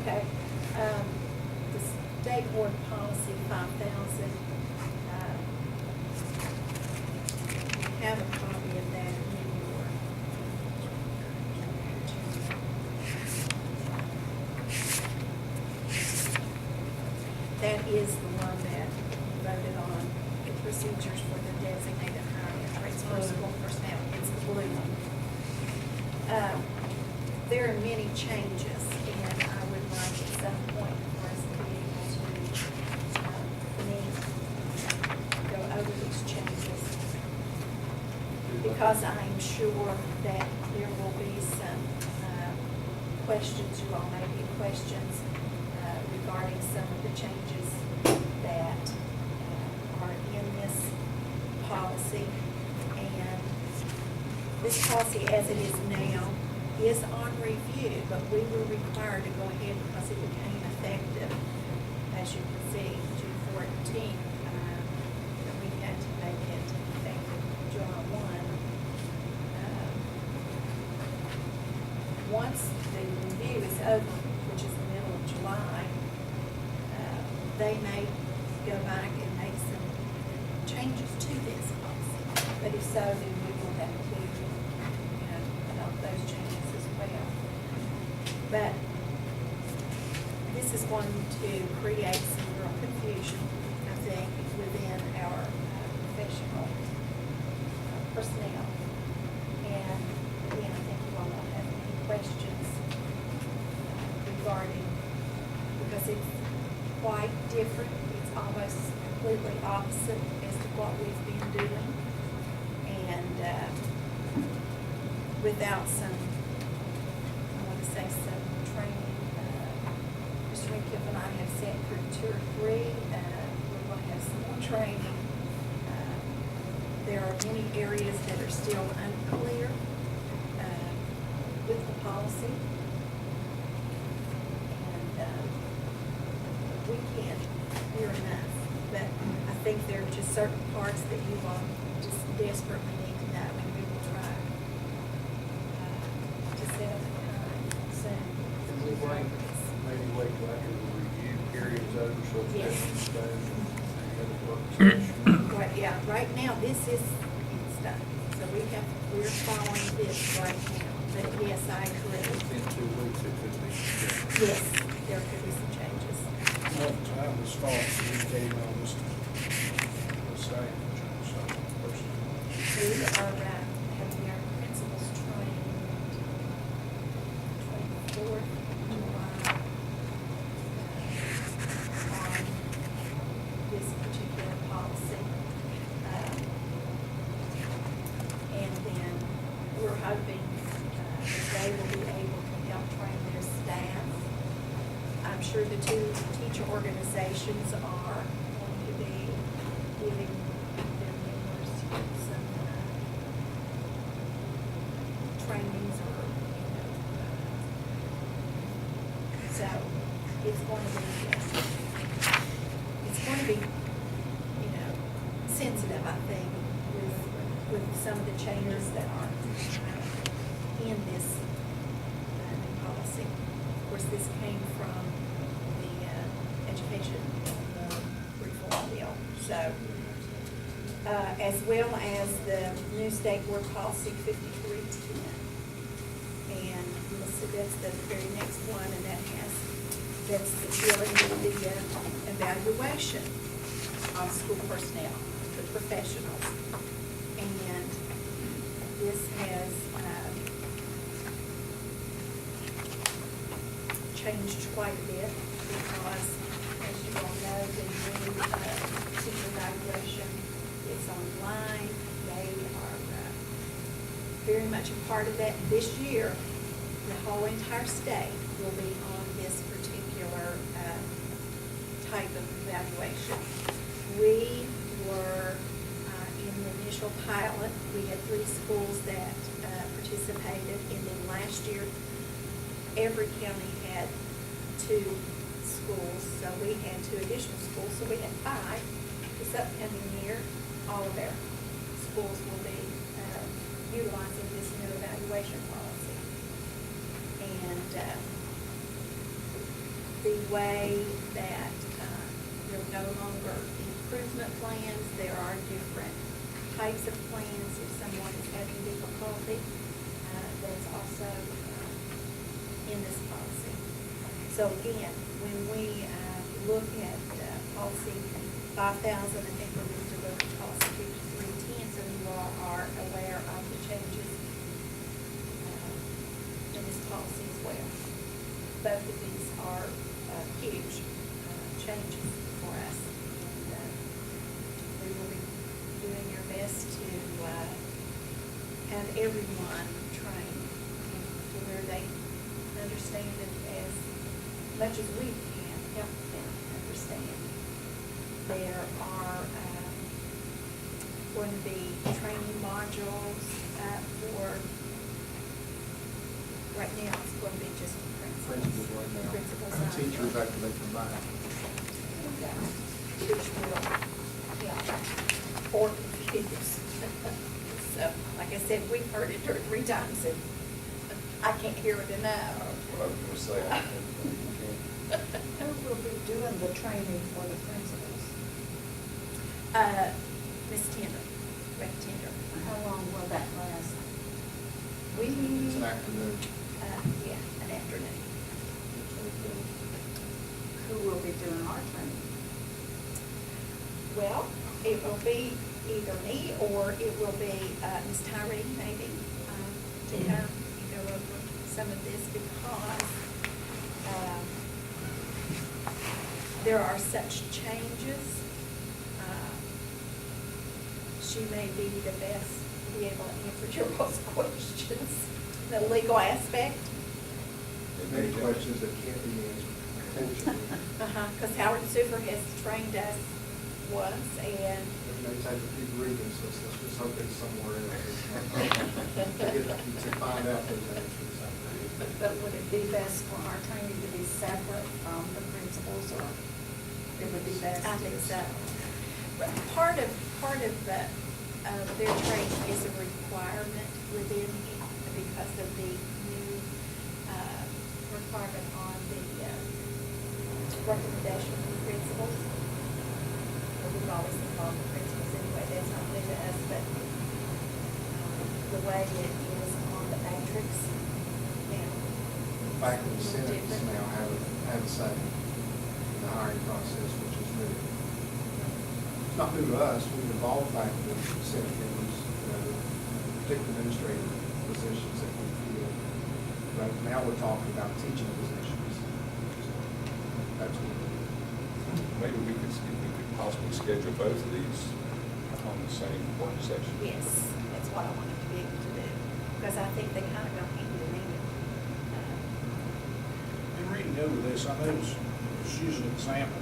Okay, the state board policy 5,000, you have a copy of that in your. That is the one that you voted on, the procedures for the designated hiring of trades for school personnel. It's the blue one. There are many changes, and I would like at some point for us to be able to meet, go over these changes. Because I am sure that there will be some questions, you all may be questions regarding some of the changes that are in this policy. And this policy as it is now is on review, but we were required to go ahead because it became effective, as you can see, June 14th, that we had to make it effective July 1. Once the review is over, which is the middle of July, they may go back and make some changes to this policy. But if so, then we will have to, adopt those changes as well. But this is going to create some real confusion, I think, within our professional personnel. And again, I think you all don't have any questions regarding, because it's quite different. It's almost completely opposite as to what we've been doing. And without some, I want to say some training, Mr. Winkiff and I have sat through 2 or 3. We're going to have some more training. There are many areas that are still unclear with the policy. And we can't hear enough, but I think there are just certain parts that you all just desperately need to know, and we will try to set up a time soon. Can we wait, maybe wait till after the review period is over, so it's Yes. done, and have a work session? Right, yeah, right now, this is, it's done, so we're following this right now, but yes, I agree. In 2 weeks, it could be. Yes, there could be some changes. What time was false indicating on this site? We are having our principals trained 24th of July on this particular policy. And then we're hoping that they will be able to help train their staff. I'm sure the 2 teacher organizations are going to be giving their members some trainings or, so it's going to be, sensitive, I think, with some of the changes that are in this new policy. Of course, this came from the education reform bill. So, as well as the new state board policy 5310. And that's the very next one, and that's dealing with the evaluation of school personnel, the professionals. And this has changed quite a bit because, as you all know, the new teacher evaluation is online. They are very much a part of that. This year, the whole entire state will be on this particular type of evaluation. We were in the initial pilot. We had 3 schools that participated, and then last year, every county had 2 schools, so we had 2 additional schools, so we had 5. This upcoming year, all of our schools will be utilizing this new evaluation policy. And the way that there are no longer improvement plans. There are different types of plans if someone is having difficulty. That's also in this policy. So again, when we look at policy 5,000, I think we're going to look at policy 5310, so you all are aware of the changes in this policy as well. Both of these are huge changes for us. And we will be doing our best to have everyone trained to where they understand it as much as we can help them understand. There are going to be training modules for, right now it's going to be just Principals right now. Principals And not. teachers after they come back. Which will, yeah, or confuse. So, like I said, we've heard it 2 or 3 times, and I can't hear it enough. What I was gonna say, I can't. Who will be doing the training for the principals? Ms. Tender, Becky Tender. How long will that last? It's an afternoon. Yeah, an afternoon. Who will be doing our training? Well, it will be either me or it will be Ms. Tyree maybe to come and go over some of this because there are such changes. She may be the best to be able to answer your most questions, the legal aspect. Many questions that can't be answered, unfortunately. Because Howard Super has trained us once and It may take a few readings, so let's just hope it's somewhere else. To find out those answers. But would it be best for our training to be separate from the principals, or it would be best? I to- think so. But part of their training is a requirement within, because of the new requirement on the recommendation from principals. But we've always involved the principals anyway, that's not new to us, but the way it is on the matrix now. Faculty it's a little senates different. now have a say in the hiring process, which is new. It's not new to us, we've involved faculty senate members, particular administrative positions that we feel. But now we're talking about teaching positions. That's what. Maybe we could possibly schedule both of these on the same work session. Yes, that's what I wanted to be able to do, because I think they kind of go hand in hand. In reading over this, I noticed, just use an example,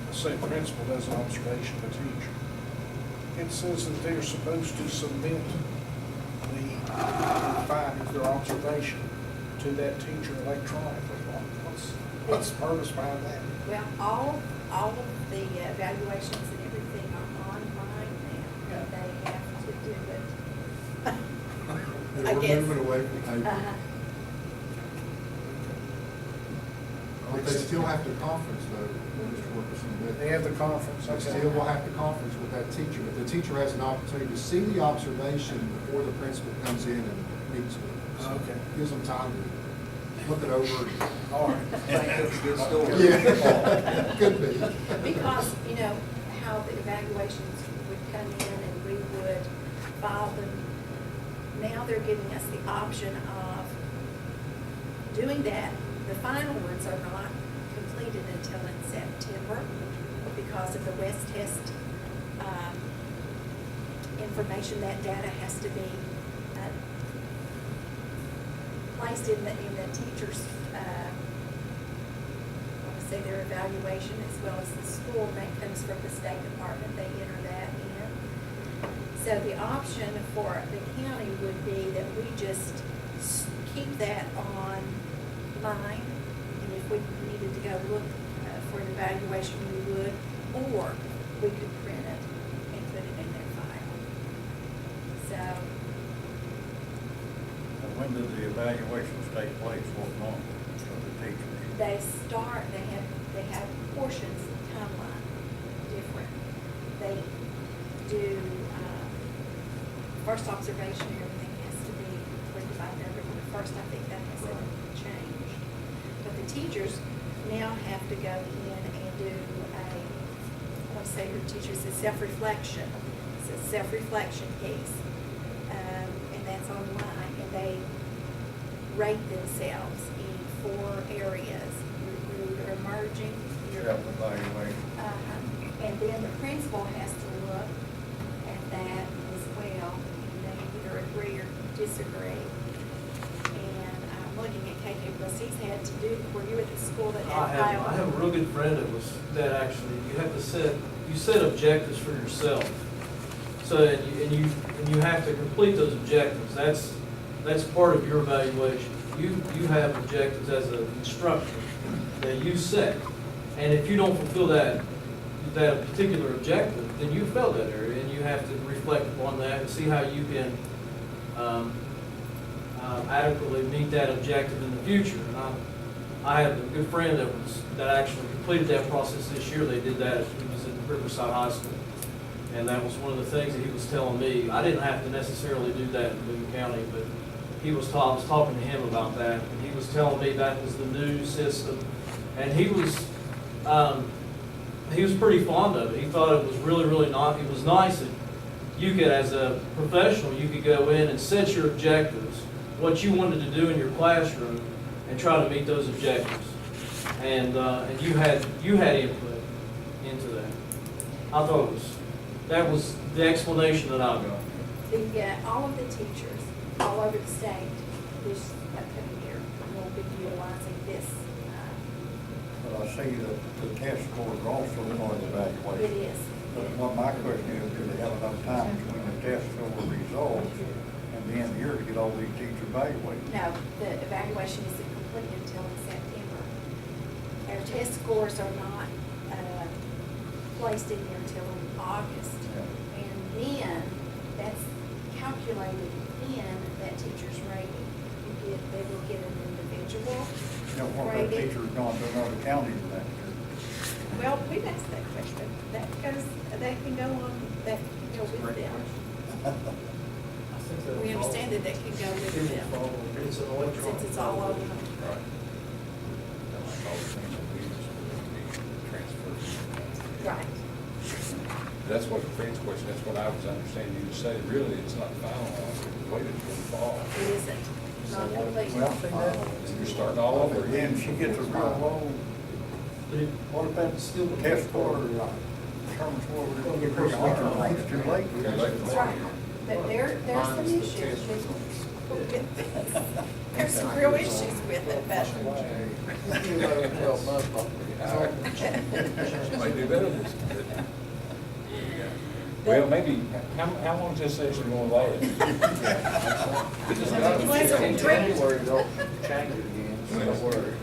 let's say a principal does an observation of a teacher. It says that they're supposed to submit the findings, their observation, to that teacher electronically. What's the purpose behind that? Well, all of the evaluations and everything are online now, and they have to do it. I We're guess. moving away from paper. Uh-huh. But they still have to conference though, Mr. Wilkerson. They have the conference, They okay. still will have to conference with that teacher, but the teacher has an opportunity to see the observation before the principal comes in and meets with them. So it Okay. gives them time to look it over. All right. That's a good story. Yeah, could be. Because, you know, how the evaluations would come in and we would file them. Now they're giving us the option of doing that. The final ones are not completed until in September because of the West Test information. That data has to be placed in the teachers' say their evaluation as well as the school. That comes from the State Department. They enter that in. So the option for the county would be that we just keep that online, and if we needed to go look for an evaluation, we would, or we could print it and put it in their file. So, And when does the evaluations take place? What month of the teachers? they have portions of timeline different. They do, first observation, everything has to be completed by November the first. I think that hasn't changed. But the teachers now have to go in and do I want to say your teachers, a self-reflection. It's a self-reflection piece. And that's online, and they rate themselves in 4 areas. You're emerging, you're. Self-evaluation. And then the principal has to look at that as well, and they either agree or disagree. And I'm looking at KK because he's had to do, were you at the school that had? I have a real good friend that actually, you have to set objectives for yourself. So, and you have to complete those objectives. That's part of your evaluation. You have objectives as an instructor that you set. And if you don't fulfill that particular objective, then you failed that area, and you have to reflect upon that and see how you can adequately meet that objective in the future. And I have a good friend that actually completed that process this year. They did that. He was at Riverside High School, and that was one of the things that he was telling me. I didn't have to necessarily do that in Boone County, but I was talking to him about that, and he was telling me that was the new system, and he was pretty fond of it. He thought it was really not. It was nice that you could, as a professional, you could go in and set your objectives, what you wanted to do in your classroom, and try to meet those objectives. And you had input into that. I thought that was the explanation that I got. All of the teachers all over the state this upcoming year will be utilizing this. But I see that the test scores are also on the evaluation. It is. But what my question is, do they have enough time between the test score results and the end of the year to get all these teachers evaluated? No, the evaluation isn't complete until in September. Our test scores are not placed in there until in August. Yeah. And then, that's calculated in that teacher's rating. They will get an individual You know, what if the rating. teacher's gone to another county for that year? Well, we've asked that question. That can go on, that can go with them. We understand that can go with them, It's an electronic. since it's all over. Right. And like all the things that we use, we need transfers. Right. That's what Fred's question, that's what I was understanding you to say. Really, it's not finalized, it's waited till the fall. It isn't, not complete. Well, And you're starting all over again. then she gets a real low What if that's still? test score, determines whether we're going to get rid of it, it's too late. Too late. That's right. But there's some issues with, there's some real issues with it, but. Might do better than this. Well, maybe, how long is this session going to last? Unless we drink. January, they'll change it again, so don't worry.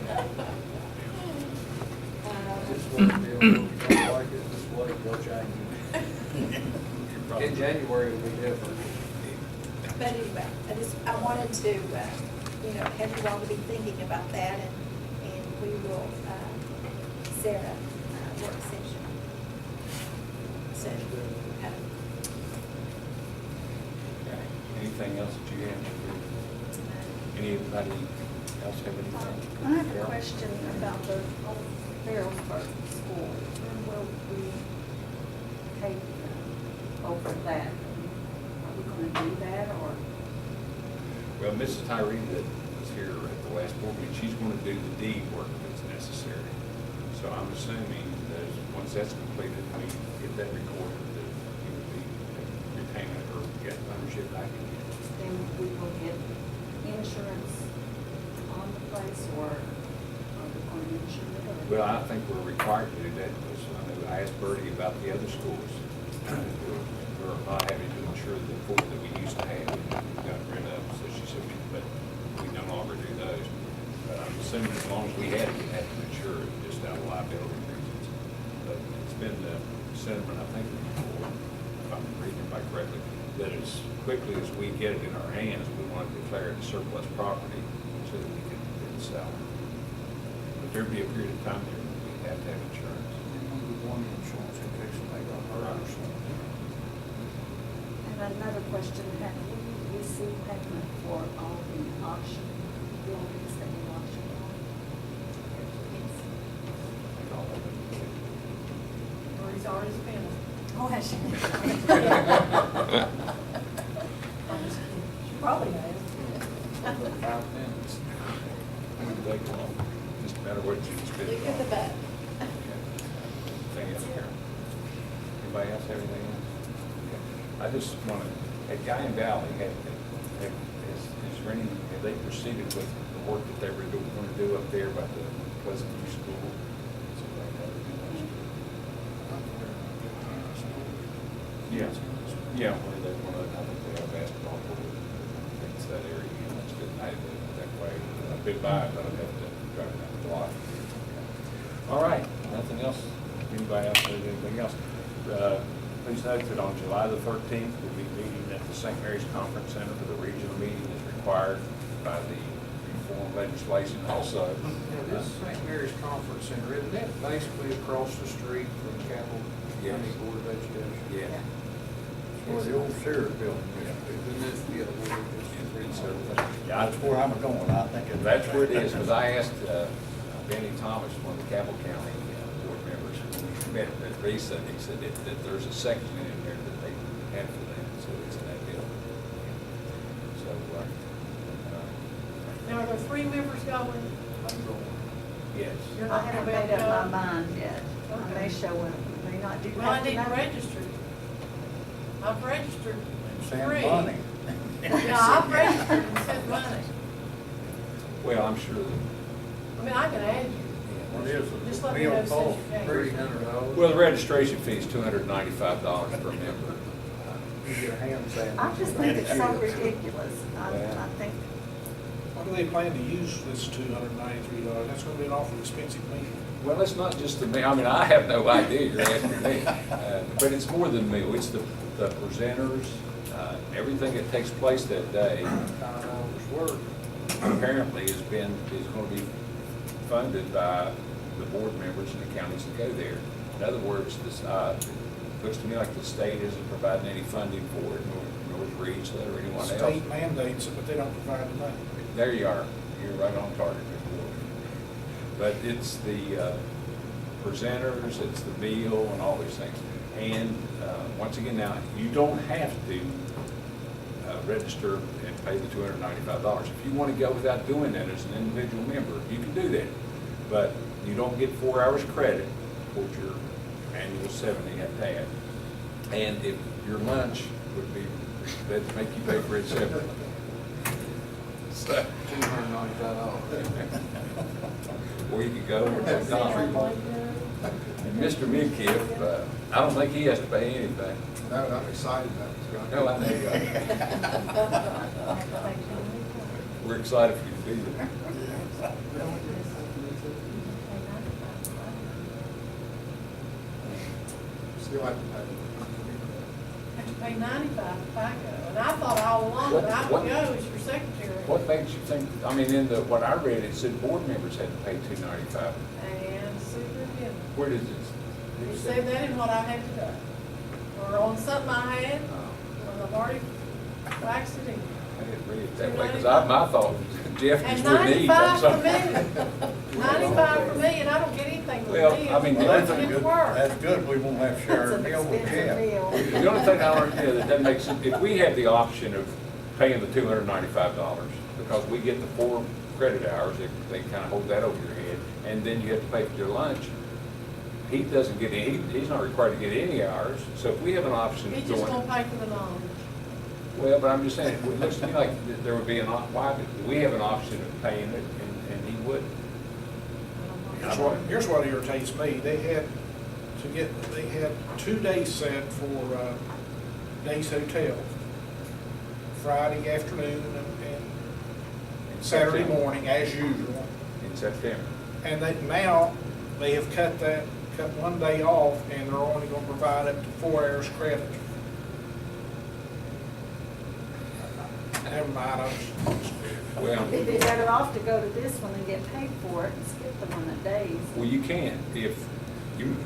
Just wait till, if you don't like it, just wait, they'll change it. In January, it'll be different. But anyway, I wanted to, have you all to be thinking about that, and we will, set a work session. So, Anything else that you have? Anybody else have anything? I have a question about the old Farrellsburg school. When will we take over that? Are we gonna do that, or? Well, Mrs. Tyree that was here at the last board meeting, she's going to do the deed work that's necessary. So I'm assuming that once that's completed, we get that recorded, that you would be retaining it or get ownership back again. Then we will get insurance on the place, or are we going to insure it? Or? Well, I think we're required to do that because I know I asked Bertie about the other schools. We're not having to insure the four that we used to have, we got rid of, so she said, but we no longer do those. But I'm assuming as long as we had it, we had to insure it, just out of liability reasons. But it's been the sentiment, I think, before, if I'm reading it back correctly, that as quickly as we get it in our hands, we want to declare it surplus property so that we can sell it. But there'd be a period of time there when we'd have to have insurance. One insurance in case they got hurt or something. And another question, have we received payment for all the auction buildings that we auctioned off? Or he's already spent it. Oh, has she? She probably has. 5 minutes. Take long, just a matter what you spend. Look at the back. Anything else, Karen? Anybody else have anything else? Okay. I just want to, at Guy and Valley, is there any, have they proceeded with the work that they were going to do up there by the Pleasant View School? Something like that. Yeah, yeah, where they want to, I think they have basketball court, it's that area, and it's good night that way. I've been by, but I've had to drive down the block. All right, nothing else? Anybody else have anything else? Please note that on July the 13th, we'll be meeting at the St. Mary's Conference Center for the regional meeting as required by the reform legislation also. This St. Mary's Conference Center, isn't that basically across the street from Capital Yes. County Board of Education? Yeah. Or the old Sears building. Isn't this the other one? Yeah, that's where I'm going, I think. That's where it is, because I asked Benny Thomas, one of the Cabell County board members, when we met at Risa, he said that there's a section in there that they have for them, so it's in that building. So, Now, are there 3 members going? yes. You're I not haven't gonna be made able up to my go? mind yet. I Okay. may show up, may not do. Well, I need to nothing. register. I've registered Sam 3. Bunny. Yeah, I've registered and sent money. Well, I'm sure that, I mean, I can add you. What is Just it? let me know Meal since cost you came. $300. well, the registration fee is $295 per member. You get a ham sandwich. I just think it's so ridiculous. I think, What do they plan to use this $293? That's gonna be an awful expensive meal. Well, it's not just the meal, I mean, I have no idea, you're asking me. But it's more than meal, it's the presenters, everything that takes place that day, Work. apparently is going to be funded by the board members and the counties that go there. In other words, this, it looks to me like the state isn't providing any funding for it, nor Region or anyone else. State mandates it, but they don't provide the money. There you are, you're right on target, Mr. Wilson. But it's the presenters, it's the meal and all these things. And once again, now, you don't have to register and pay the $295. If you want to go without doing that as an individual member, you can do that. But you don't get 4 hours credit towards your annual 70 you have to have. And if your lunch would be, they'd make you pay for it separately. So, $295. or you could go to McDonald's. And Mr. Midkiff, I don't think he has to pay anything. No, I'm excited about this. No, I know you are. We're excited for you to be there. Still have to pay. Have to pay 95 if I go. And I thought all along that I would go as your secretary. What makes you think, I mean, in what I read, it said board members had to pay $295. And superintendent. Where does You this? said that in what I had to do. Or on something I had, Oh, when I've already waxed it in. I didn't read it that way, because my thought was Jeff And is with me. 95 for me. 95 for me, and I don't get anything with Well, me. I mean, Well, That's that's good good, work. that's good, we won't have to share a it's an meal with expensive Jeff. meal. The only thing I don't, that doesn't make sense, if we had the option of paying the $295, because we get the 4 credit hours, they kind of hold that over your head, and then you have to pay for your lunch, he doesn't get any, he's not required to get any hours, so if we have an option He's of just going. gonna pay for the knowledge. Well, but I'm just saying, it looks to me like there would be why, we have an option of paying it, and he wouldn't. Here's what irritates me. They had 2 days set for Days Hotel, Friday afternoon and Saturday September. morning as usual. In September. And they have cut 1 day off, and they're only gonna provide up to 4 hours credit. Never mind, Well, It'd be better off to go to this one and get paid for it and skip the one at days. well, you can, if you,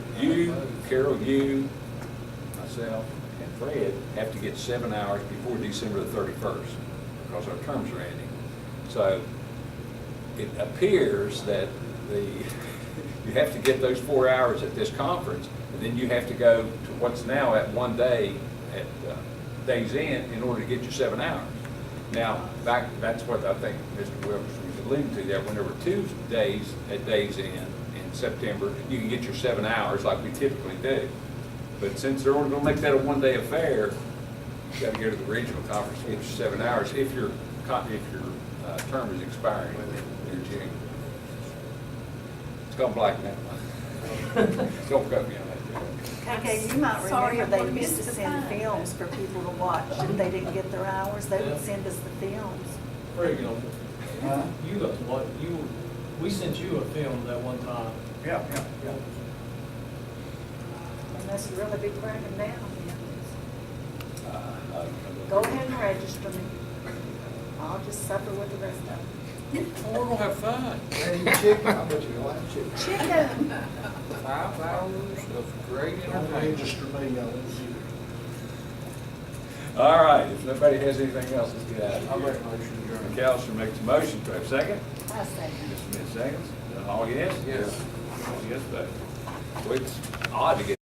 Carol, you, myself, and Fred have to get 7 hours before December the 31st, because our terms are ending. So it appears that you have to get those 4 hours at this conference, and then you have to go to what's now at 1 day at Days Inn in order to get your 7 hours. Now, that's what I think Mr. Wilkes was alluding to there. When there were 2 days at Days Inn in September, you can get your 7 hours like we typically do. But since they're only gonna make that a 1-day affair, you gotta go to the regional conference to get your 7 hours if your term is expiring in June. It's gone black now. Don't cut me on that. Okay, you might Sorry, remember I'm gonna they used miss to the send fun. films for people to watch. If they didn't get their hours, they would Yeah. send us the films. Craig, you know, Huh? you got what, we sent you a film that one time. Yeah. Unless you really be cracking down. Uh, Go ahead and register me. I'll just suffer with the rest of them. We're gonna have fun. And you chicken, I bet you don't like chicken. Chicken. 5 hours of great Don't entertainment. register me, I won't see it. All right, if nobody has anything else, let's get out I'll of make here. a motion to adjourn. McAllister makes a motion, do I have a second? I say. Mr. Smith seconds. All yes? Yes. Yes, vote. Well, it's odd to get